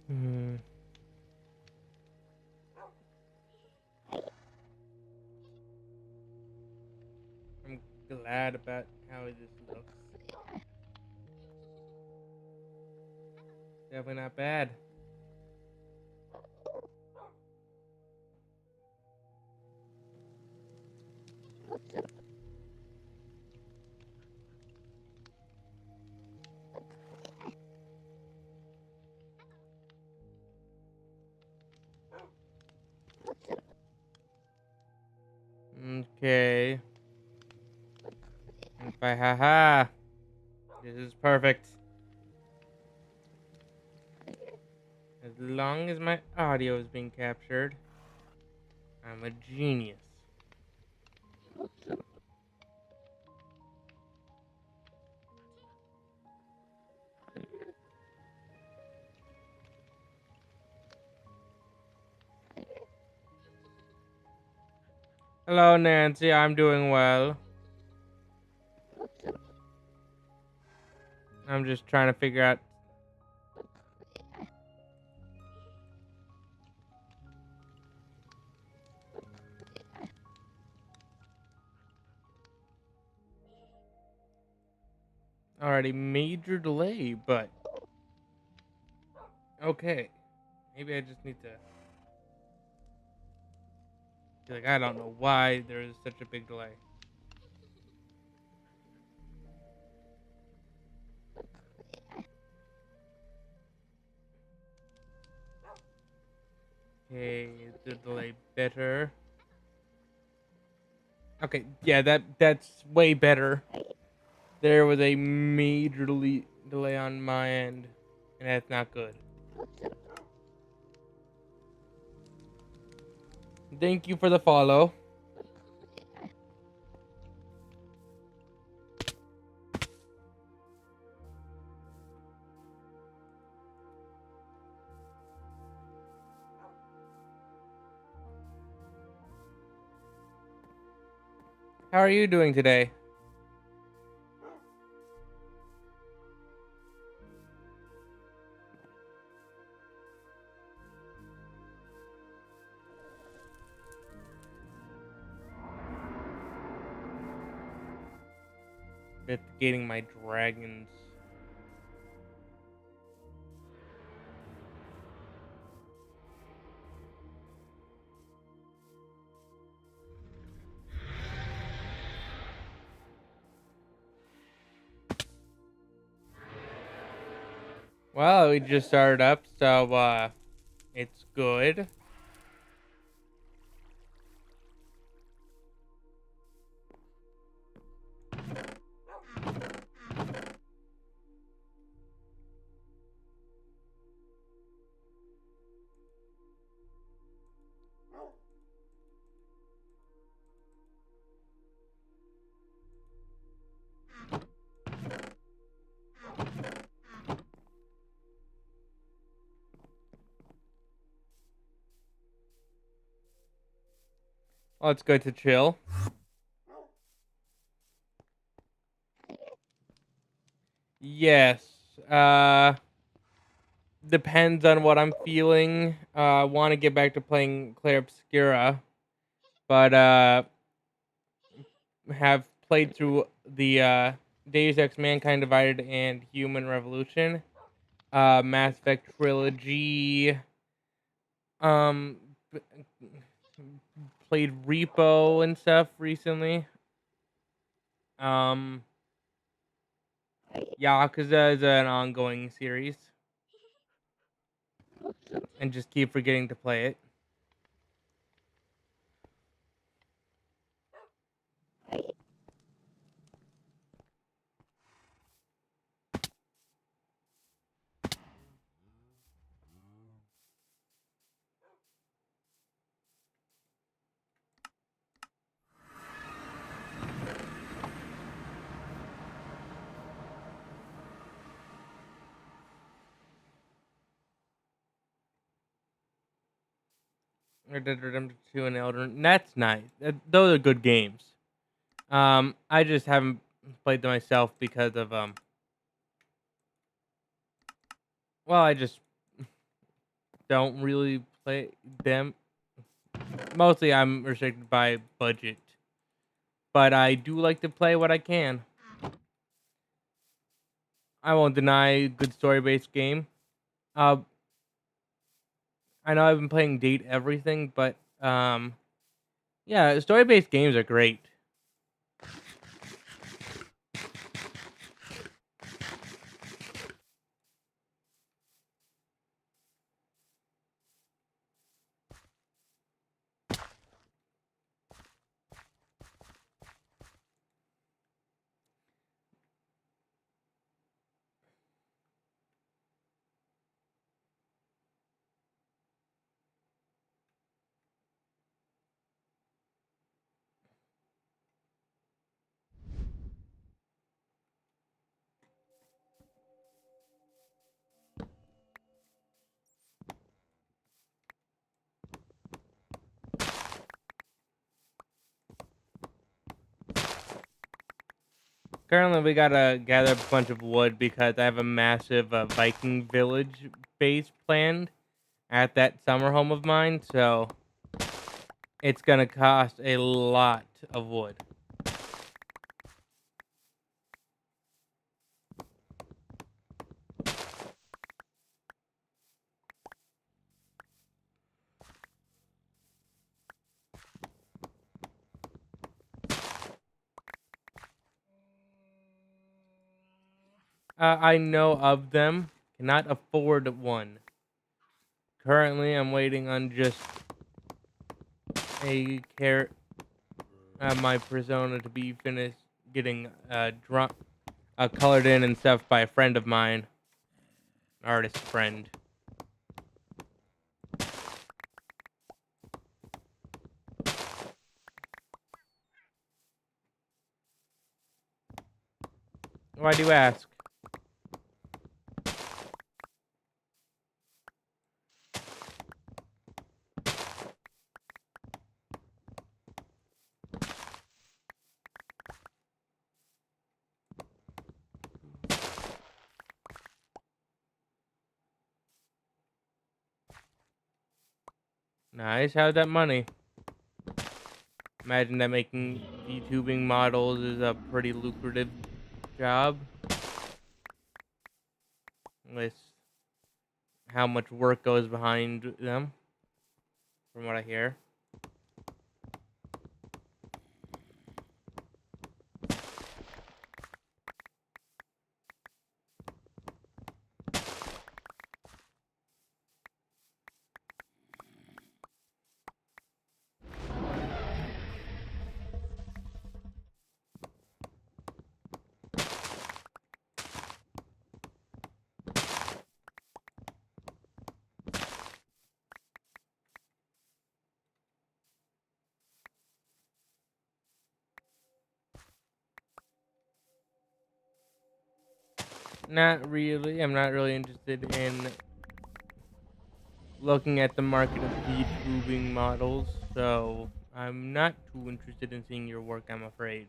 Hmm. I'm glad about how this looks. Definitely not bad. Okay. Haha. This is perfect. As long as my audio is being captured, I'm a genius. Hello, Nancy. I'm doing well. I'm just trying to figure out. Already major delay, but okay. Maybe I just need to. Like, I don't know why there is such a big delay. Okay, is the delay better? Okay, yeah, that's way better. There was a major delay on my end, and that's not good. Thank you for the follow. How are you doing today? Investigating my dragons. Well, we just started up, so it's good. Oh, it's good to chill. Yes. Uh, Depends on what I'm feeling. Want to get back to playing Clair Obscura, but have played through the Deus Ex: Mankind Divided and Human Revolution, Mass Effect trilogy. Um, b- Played Repo and stuff recently. Um, Yakuza is an ongoing series, and just keep forgetting to play it. Red Dead Redemption 2 and Elden. That's nice. Those are good games. I just haven't played them myself because of well, I just don't really play them. Mostly, I'm restricted by budget, but I do like to play what I can. I won't deny a good story-based game. Uh, I know I've been playing Date Everything, but yeah, story-based games are great. Currently, we gotta gather up a bunch of wood because I have a massive Viking village base planned at that summer home of mine, so it's gonna cost a lot of wood. I know of them, cannot afford one. Currently, I'm waiting on just a my persona to be finished getting colored in and stuff by a friend of mine, an artist friend. Why do you ask? Nice, how's that money? Imagine that making VTubing models is a pretty lucrative job with how much work goes behind them, from what I hear. Not really. I'm not really interested in looking at the market of VTubing models, so I'm not too interested in seeing your work, I'm afraid.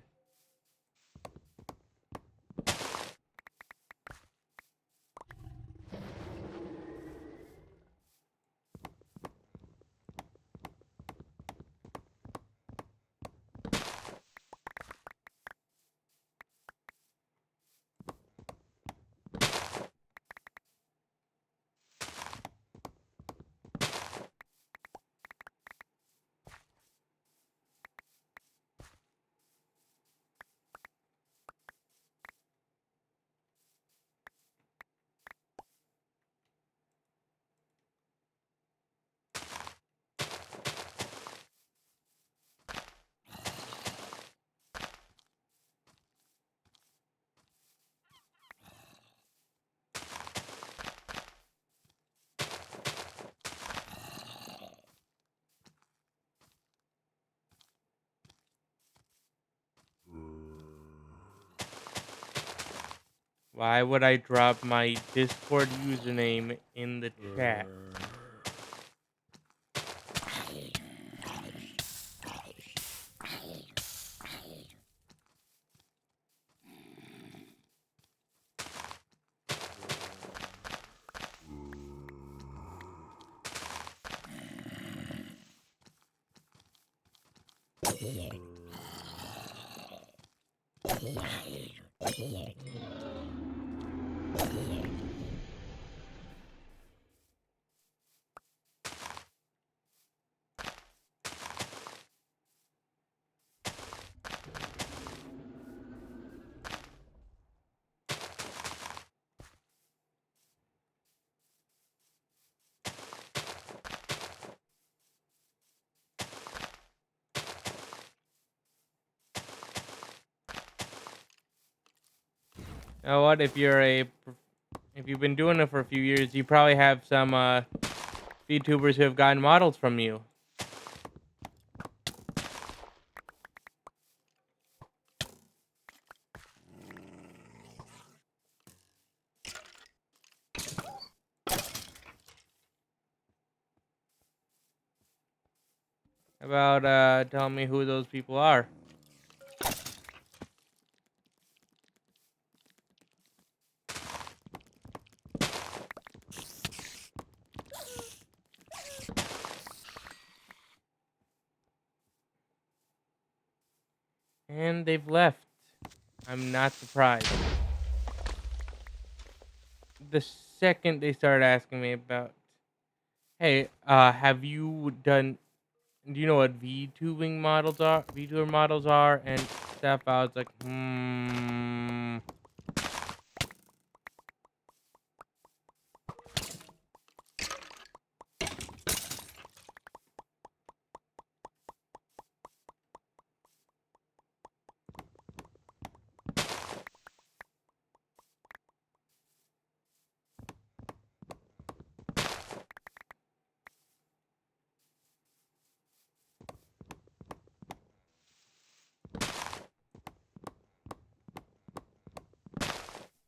Why would I drop my Discord username in the chat? You know what? If you've been doing it for a few years, you probably have some VTubers who have gotten models from you. About telling me who those people are. And they've left. I'm not surprised. The second they started asking me about, hey, have you done? Do you know what VTubing models are? VTuber models are and stuff. I was like,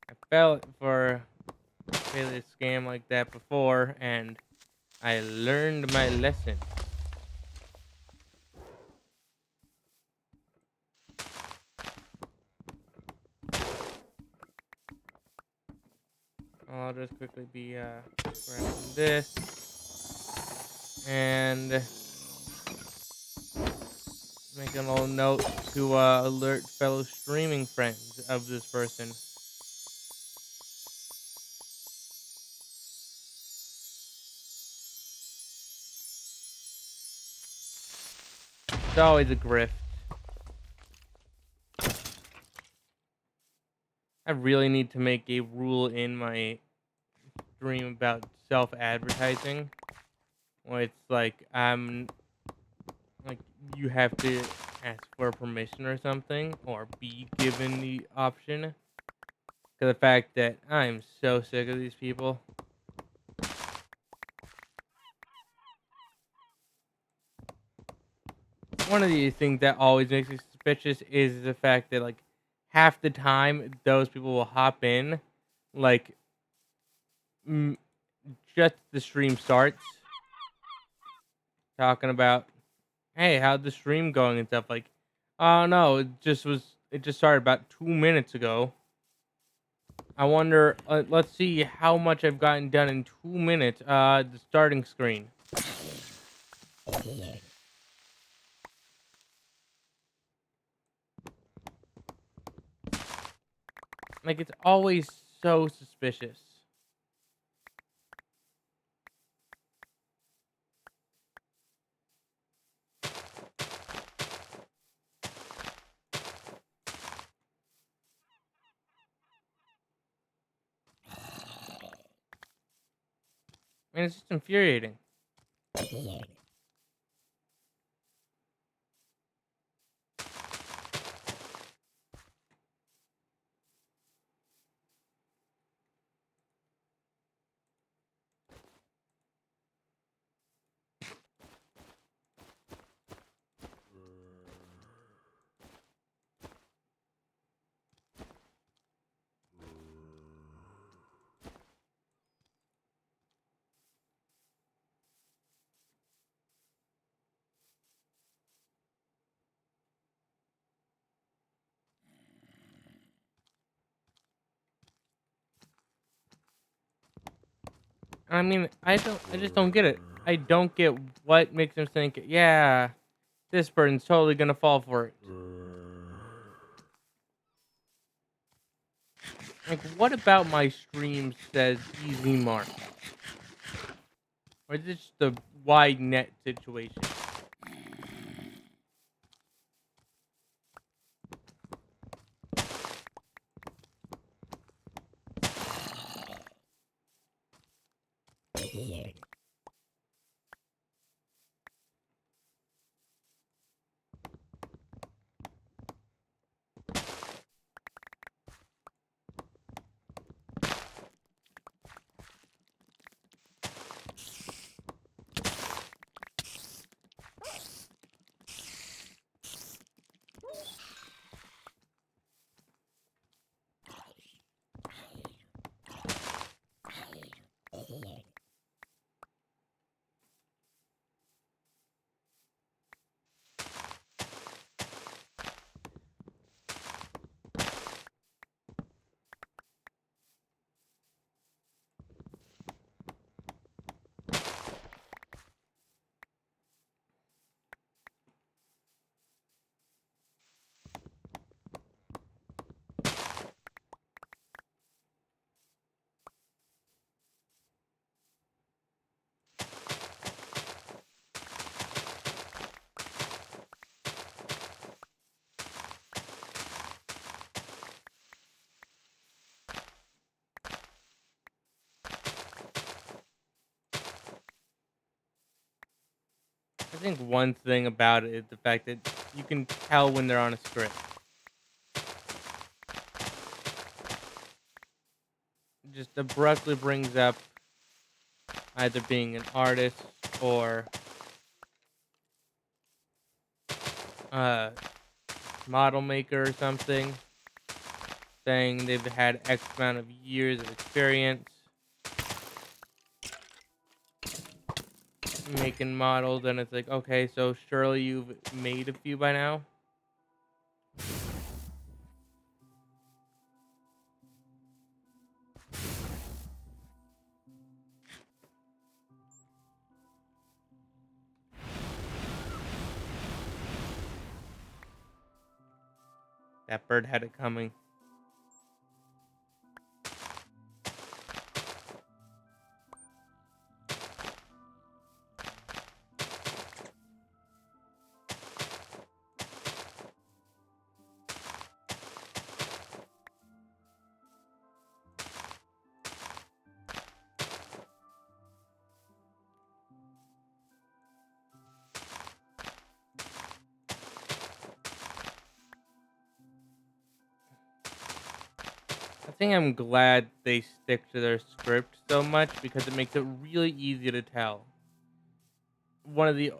I fell for a failure scam like that before, and I learned my lesson. I'll just quickly be grabbing this and make a little note to alert fellow streaming friends of this person. It's always a grift. I really need to make a rule in my stream about self-advertising, where it's like like you have to ask for permission or something, or be given the option. To the fact that I'm so sick of these people. One of these things that always makes me suspicious is the fact that like half the time those people will hop in, like just the stream starts talking about, Hey, how'd the stream going and stuff? Like, oh no, it just started about 2 minutes ago. I wonder. Let's see how much I've gotten done in 2 minutes. The starting screen. Like, it's always so suspicious. And it's just infuriating. I mean, I just don't get it. I don't get what makes them think, yeah, this person's totally gonna fall for it. Like, what about my stream says easy mark? Or is it just a wide net situation? I think one thing about it is the fact that you can tell when they're on a script. It just abruptly brings up either being an artist or a model maker or something, saying they've had X amount of years of experience making models, and it's like, okay, so surely you've made a few by now. That bird had it coming. I think I'm glad they stick to their script so much because it makes it really easy to tell. One of the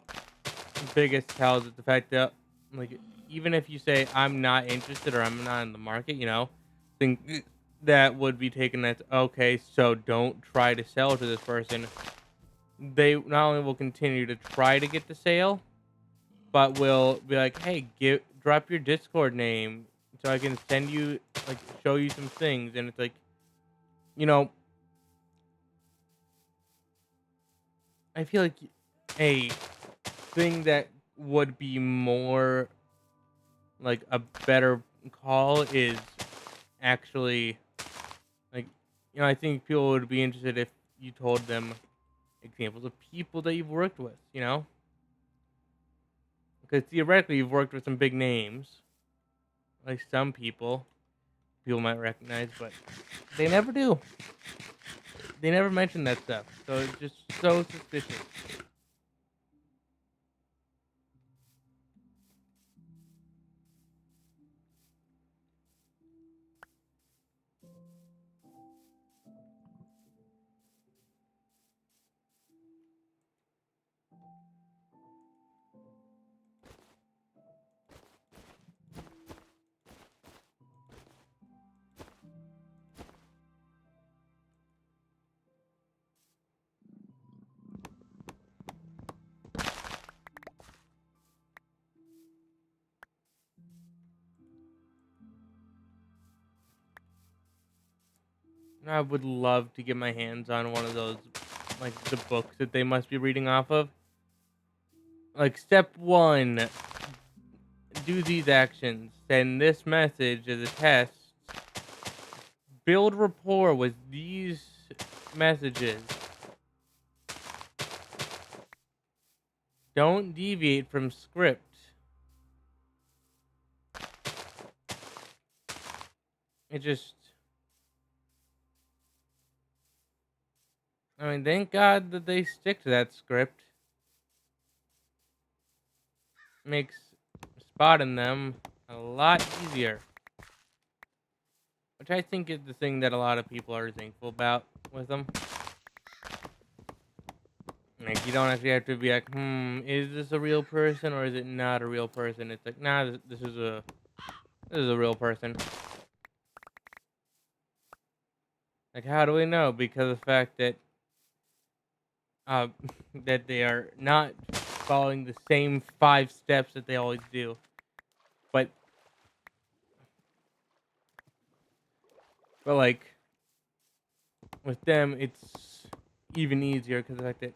biggest tells is the fact that, like, even if you say I'm not interested or I'm not in the market, think that would be taken as okay. So don't try to sell to this person. They not only will continue to try to get the sale, but will be like, "Hey, drop your Discord name so I can send you like show you some things." And it's like, you know, I feel like a thing that would be more like a better call is actually like, I think people would be interested if you told them examples of people that you've worked with, because theoretically you've worked with some big names, like some people might recognize, but they never do. They never mention that stuff, so it's just so suspicious. I would love to get my hands on one of those, like the books that they must be reading off of. Like step one, do these actions, send this message as a test, build rapport with these messages, don't deviate from script. It just, I mean, thank God that they stick to that script. Makes spotting them a lot easier. Which I think is the thing that a lot of people are thankful about with them. Like, you don't actually have to be like, is this a real person or is it not a real person? It's like, nah, this is a real person. Like, how do we know? Because of the fact that uh, that they are not following the same 5 steps that they always do. But like with them, it's even easier because of the fact that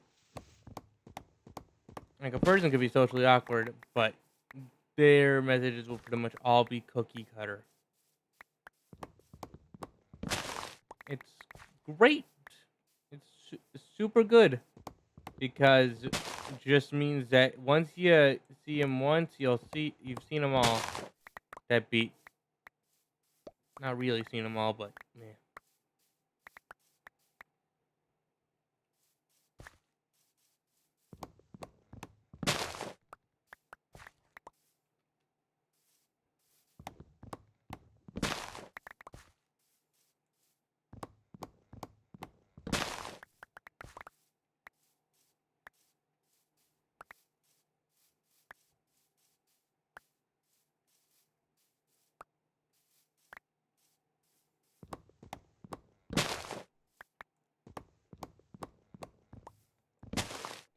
like a person could be socially awkward, but their messages will pretty much all be cookie cutter. It's great. It's super good because it just means that once you see him once, you've seen them all. That beat, not really seen them all, but yeah.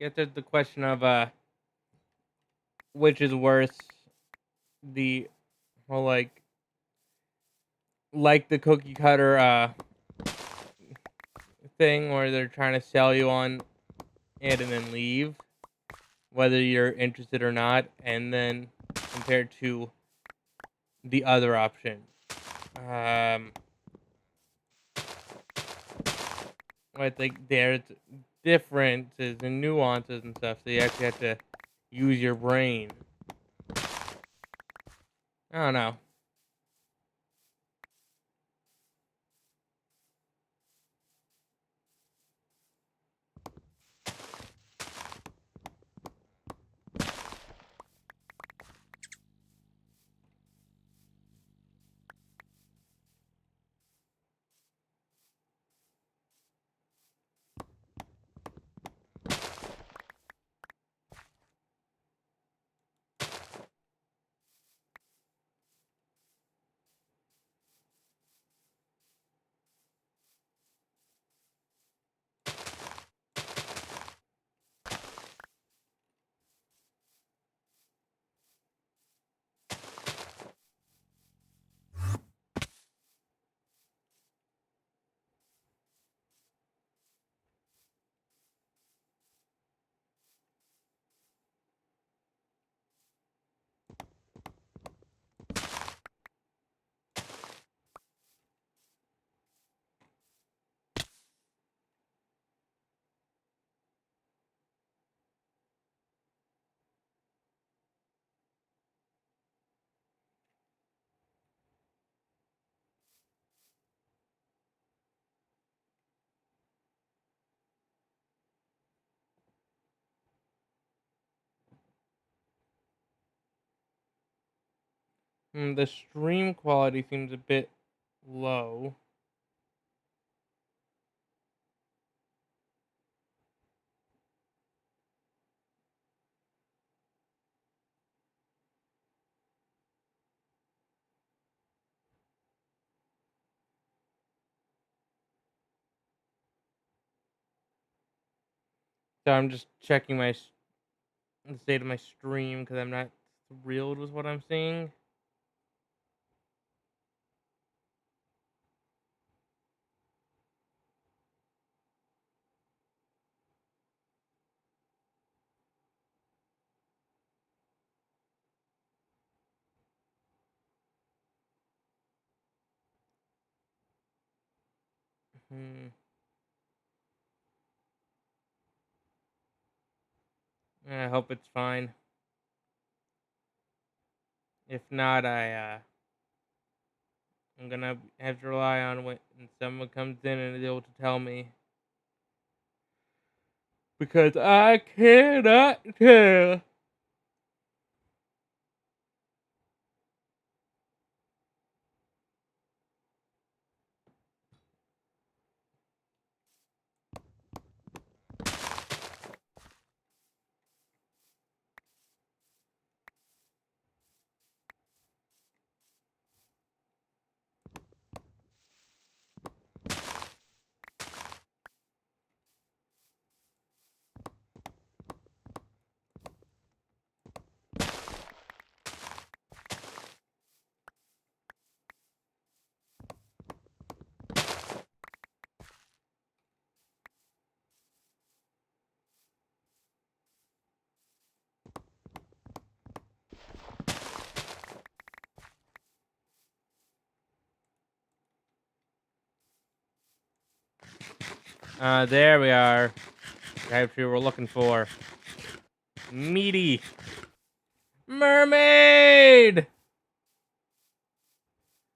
Guess there's the question of which is worse, the whole like the cookie cutter thing where they're trying to sell you on it and then leave, whether you're interested or not, and then compared to the other option. Um, I think there's differences and nuances and stuff, so you actually have to use your brain. I don't know. The stream quality seems a bit low. So I'm just checking the state of my stream because I'm not thrilled with what I'm seeing. Hmm. I hope it's fine. If not, I'm gonna have to rely on when someone comes in and is able to tell me because I cannot tell. There we are. That's what we're looking for. Meaty mermaid.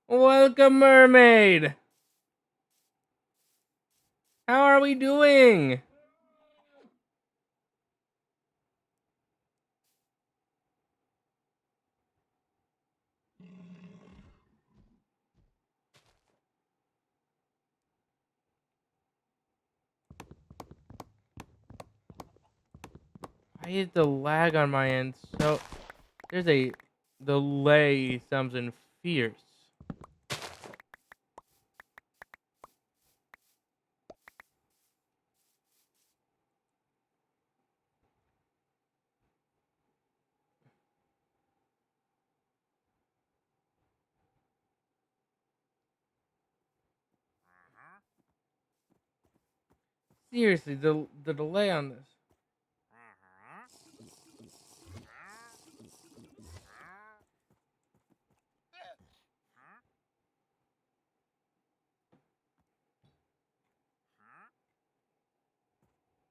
Welcome, mermaid. How are we doing? I hit the lag on my end, so there's a delay, something fierce. Seriously, the delay on this.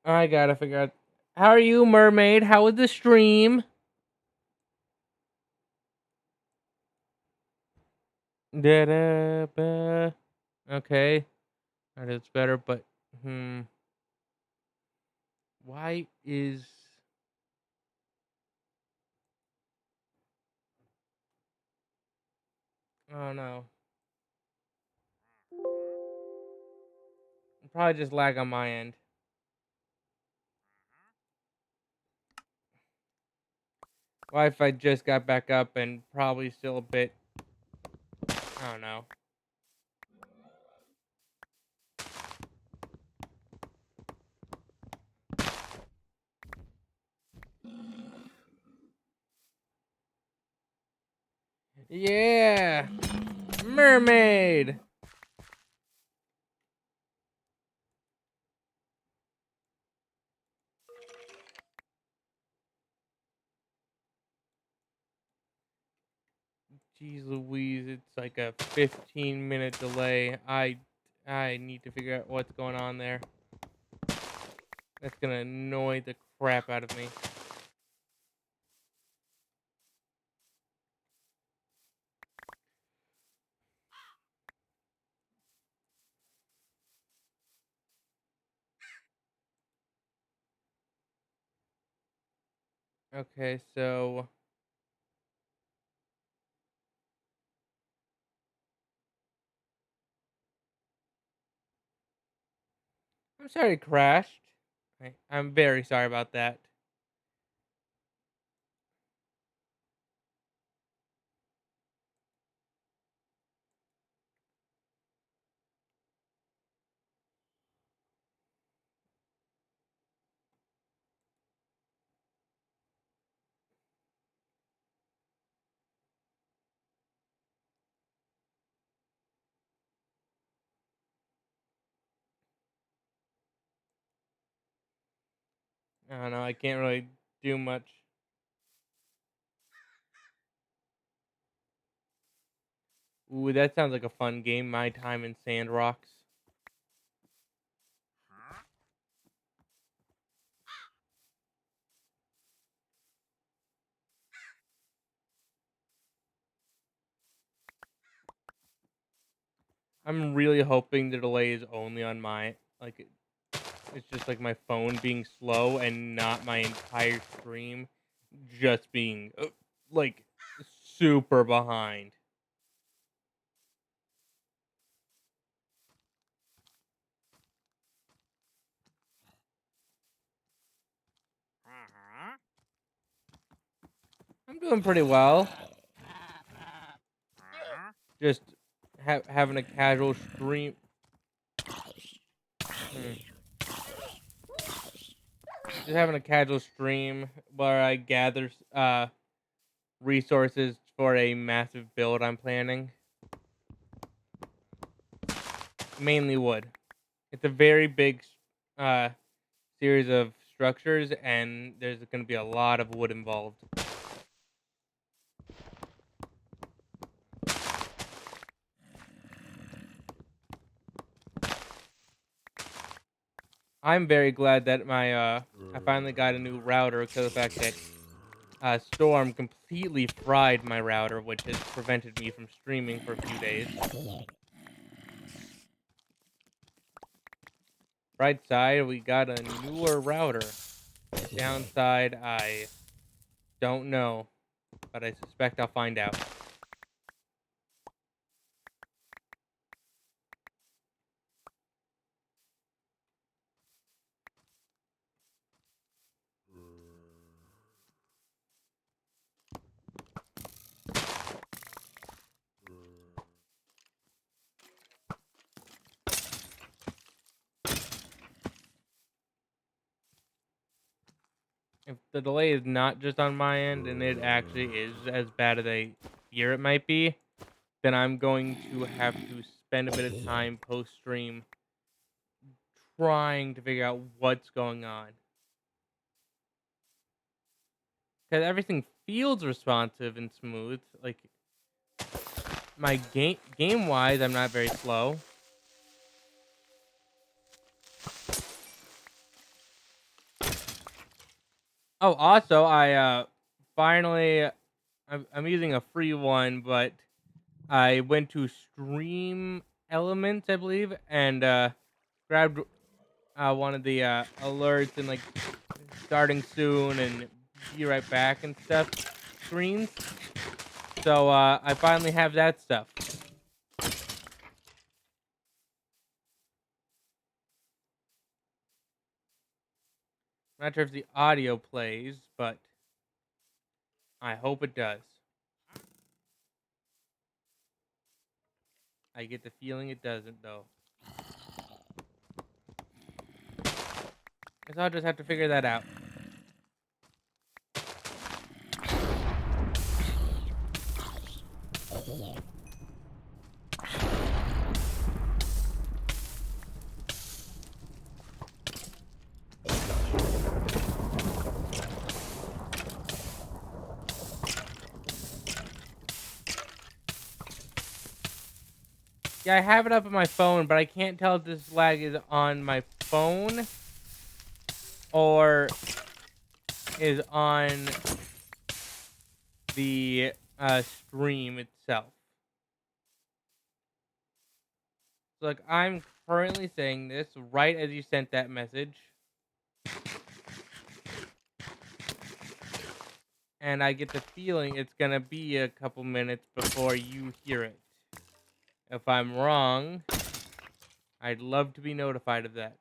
I gotta figure out. How are you, mermaid? How was the stream? Da-da-ba. Okay, that is better, but why is oh no? Probably just lag on my end. Wi-Fi just got back up and probably still a bit. I don't know. Yeah, mermaid. Jeez Louise, it's like a 15-minute delay. I need to figure out what's going on there. That's gonna annoy the crap out of me. Okay, so I'm sorry it crashed. I'm very sorry about that. I don't know. I can't really do much. Ooh, that sounds like a fun game. My time in Sandrocks. I'm really hoping the delay is only on my it's just like my phone being slow and not my entire stream just being like super behind. I'm doing pretty well. Just having a casual stream. Hmm. Just having a casual stream where I gather resources for a massive build I'm planning. Mainly wood. It's a very big uh series of structures, and there's going to be a lot of wood involved. I'm very glad that I finally got a new router because of the fact that Storm completely fried my router, which has prevented me from streaming for a few days. Bright side, we got a newer router. Downside, I don't know, but I suspect I'll find out. If the delay is not just on my end and it actually is as bad as I fear it might be, then I'm going to have to spend a bit of time post stream trying to figure out what's going on. Because everything feels responsive and smooth. Like my game wise, I'm not very slow. Oh, also, I finally I'm using a free one, but I went to Stream Elements, I believe, and grabbed one of the alerts and like starting soon and be right back and stuff screens. So I finally have that stuff. I'm not sure if the audio plays, but I hope it does. I get the feeling it doesn't, though. Guess I'll just have to figure that out. Yeah, I have it up on my phone, but I can't tell if this lag is on my phone or is on the stream itself. So, like, I'm currently saying this right as you sent that message. And I get the feeling it's gonna be a couple minutes before you hear it. If I'm wrong, I'd love to be notified of that.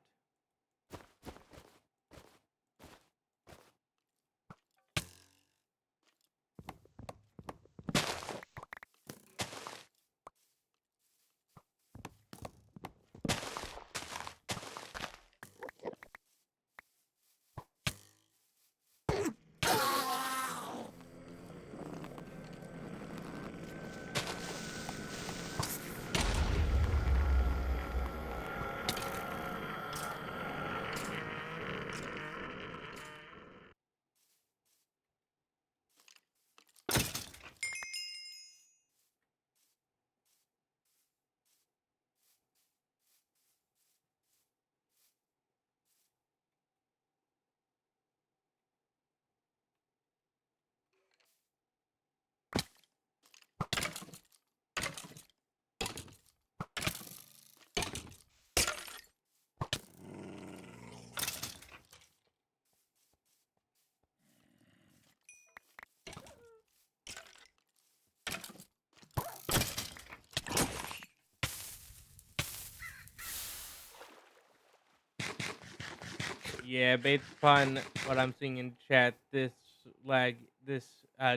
Yeah, based upon what I'm seeing in chat, this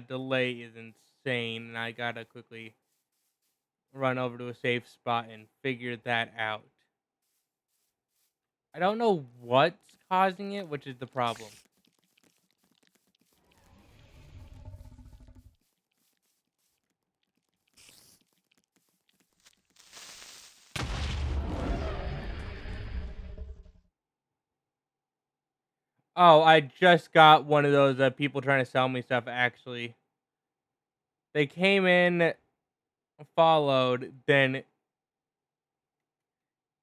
delay is insane, and I gotta quickly run over to a safe spot and figure that out. I don't know what's causing it, which is the problem. Oh, I just got one of those people trying to sell me stuff. Actually, they came in, followed, then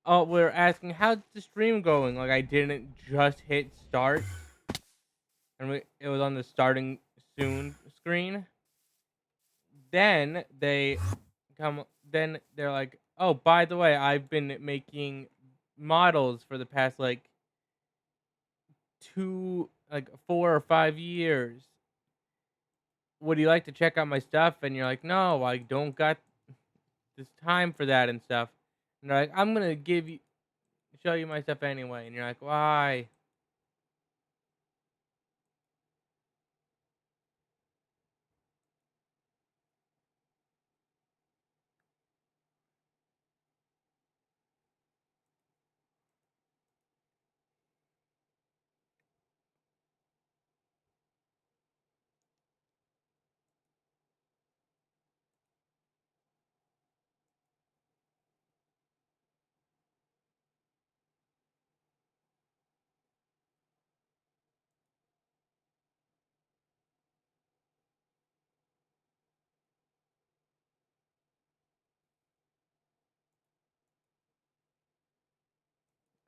we're asking how's the stream going. Like I didn't just hit start, and it was on the starting soon screen. Then then they're like, oh, by the way, I've been making models for the past like 4 or 5 years. Would you like to check out my stuff? And you're like, no, I don't got this time for that and stuff. And they're like, I'm gonna show you my stuff anyway. And you're like, why?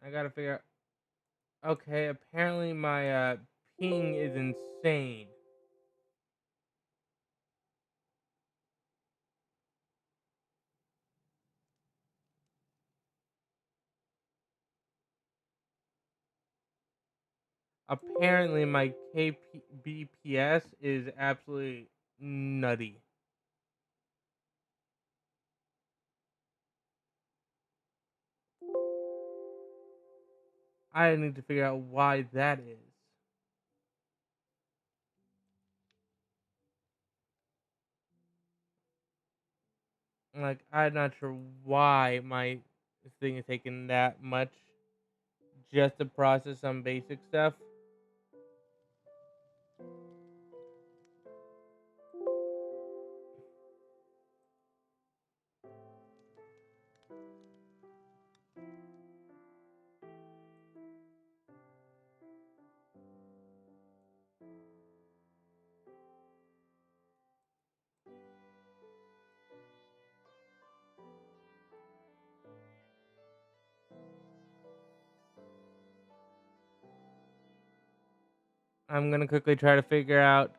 I gotta figure out. Okay, apparently my ping is insane. Apparently my KBPS is absolutely nutty. I need to figure out why that is. Like, I'm not sure why my thing is taking that much just to process some basic stuff. I'm gonna quickly try to figure out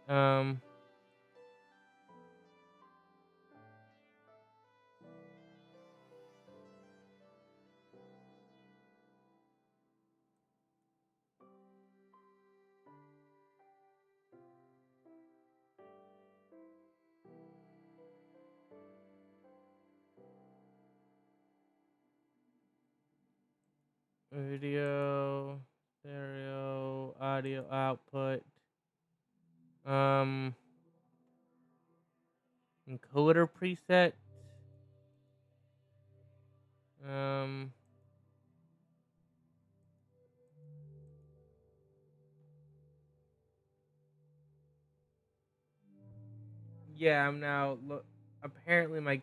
video, stereo, audio output, um encoder preset, um yeah, I'm now apparently my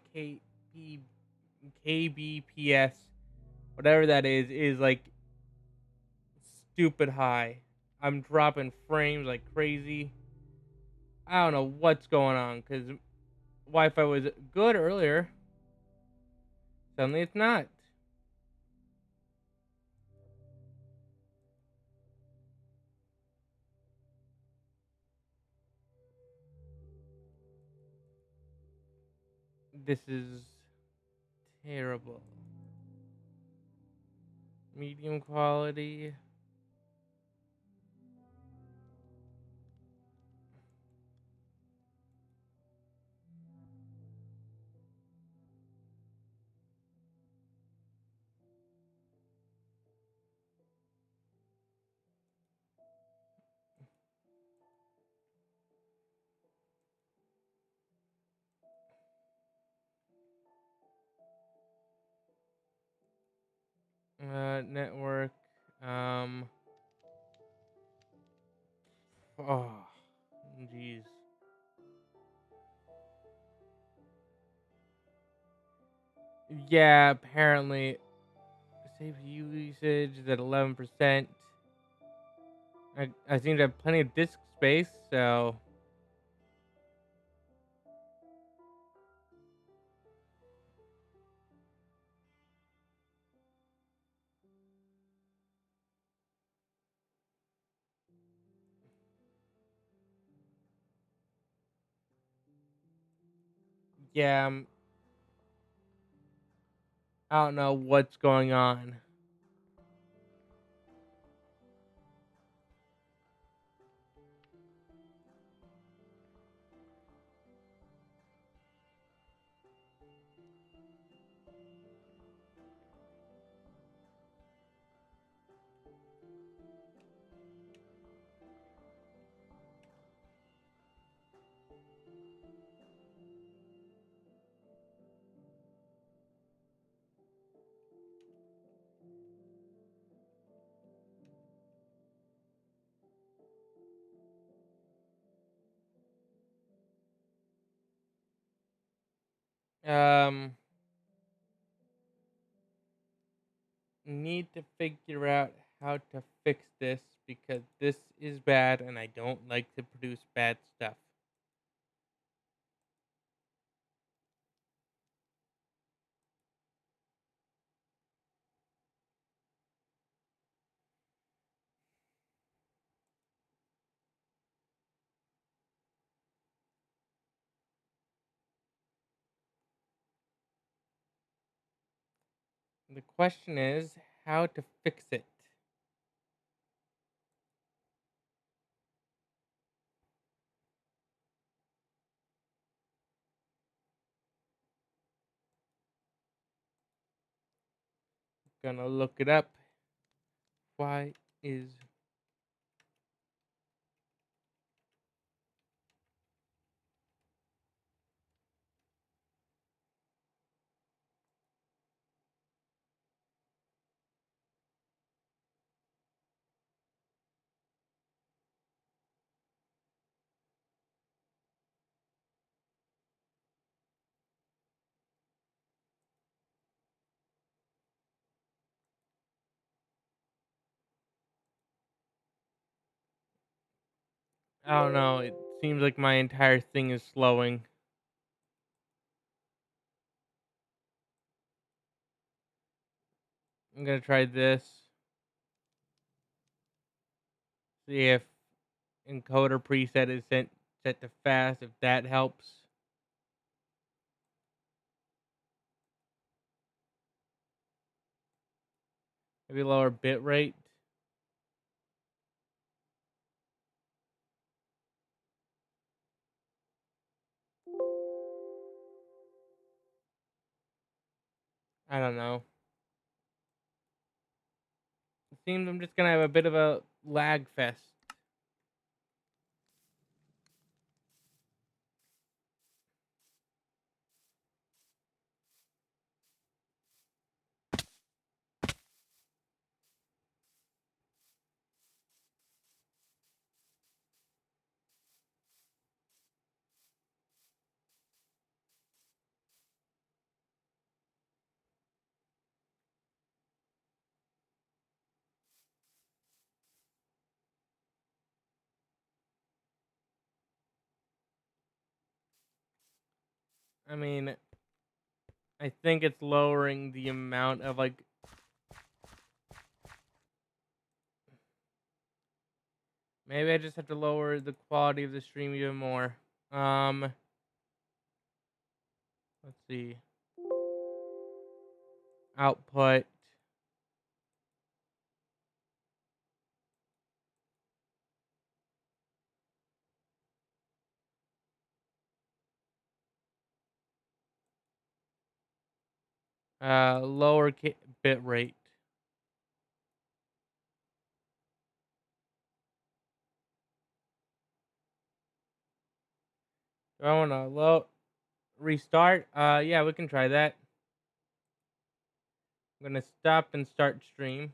KBPS, whatever that is like stupid high. I'm dropping frames like crazy. I don't know what's going on because Wi-Fi was good earlier. Suddenly it's not. This is terrible. Medium quality. Network. Um. Oh, jeez. Yeah, apparently CPU usage is at 11%. I seem to have plenty of disk space, so yeah, I don't know what's going on. Um, Need to figure out how to fix this because this is bad and I don't like to produce bad stuff. The question is how to fix it. Gonna look it up. Why is I don't know, it seems like my entire thing is slowing. I'm gonna try this. See if encoder preset is set to fast, if that helps. Maybe lower bit rate. I don't know. It seems I'm just gonna have a bit of a lag fest. I mean, I think it's lowering the amount of like. Maybe I just have to lower the quality of the stream even more. Um, let's see. Output. Lower bit rate. Do I want to restart? Yeah, we can try that. I'm gonna stop and start stream.